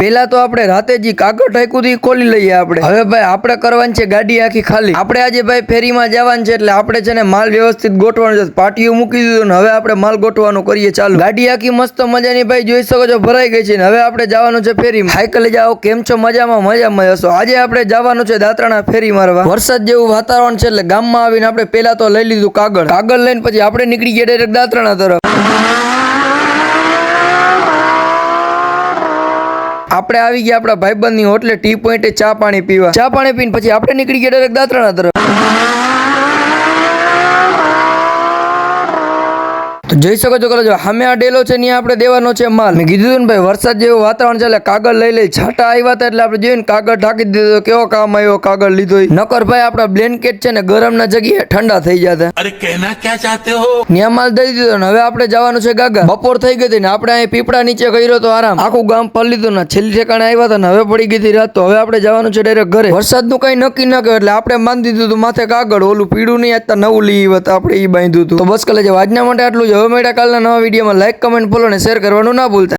પેલા તો આપણે રાતે જે કાગળ ઠાક્યું હતું ખોલી લઈએ આપણે. હવે ભાઈ આપણે કરવાની છે ગાડી આખી ખાલી. આપણે આજે ભાઈ ફેરીમાં જવાનું છે એટલે આપણે છે ને માલ વ્યવસ્થિત ગોઠવાનો છે. પાટીઓ મૂકી દીધું ને હવે આપણે માલ ગોઠવાનું કરીએ ચાલુ. ગાડી આખી મસ્ત મજાની ભાઈ જોઈ શકો છો ભરાઈ ગઈ છે ને હવે આપણે જવાનું છે ફેરીમાં. સાયકલે જાઓ, કેમ છો? મજામાં હશો. આજે આપણે જવાનું છે દાત્રાના ફેરી મારવા. વરસાદ જેવું વાતાવરણ છે એટલે ગામમાં આવીને આપણે પેલા તો લઈ લીધું કાગળ લઈને પછી આપણે નીકળી ગયા ડાયરેક્ટ દાત્રાના તરફ. આપણે આવી ગયા આપણા ભાઈબંધની હોટલે ટી પોઈન્ટે ચા પાણી પીવા. ચા પાણી પીને પછી આપણે નીકળી ગયા ડાયરેક્ટ દાત્રાના તરફ. તો જોઈ શકો છો કરો સામે આ ડેલો છે ત્યાં આપણે દેવાનો છે માલ. મેં કીધું ને ભાઈ વરસાદ જેવું વાતાવરણ ચાલે કાગળ લઈ છાટા આવ્યા હતા એટલે આપણે જોઈને કાગળ ઢાંકી દીધો. કેવો કામ આવ્યો કાગળ લીધો. નકર ભાઈ આપણા બ્લેન્કેટ છે ને ગરમ ના જગ્યાએ ઠંડા થઈ જતા. અરે કહેના ક્યાં ચાહતે હો. ત્યાં માલ દઈ દીધો ને હવે આપણે જવાનું છે ગાગા. બપોર થઈ ગઈ હતી ને આપણે અહીં પીપળા નીચે કર્યો તો આરામ. આખું ગામ ફરી લીધું ને છેલ્લી ઠેકાણે આવ્યા હતા ને હવે પડી ગઈ હતી રાત. તો હવે આપણે જવાનું છે ડાયરેક્ટ ઘરે. વરસાદનું કઈ નક્કી ન કર્યું એટલે આપણે બાંધી દીધું હતું માથે કાગળ. ઓલું પીળું નહીં આજતા નવું લઈ આવ્યા આપણે એ બાંધ્યું હતું. તો બસ કલે આજના માટે આટલું જ. હવે મળ્યા કાલના નવા વિડીયોમાં. લાઈક, કમેન્ટ, ફોલો અને શેર કરવાનું ના ભૂલતા.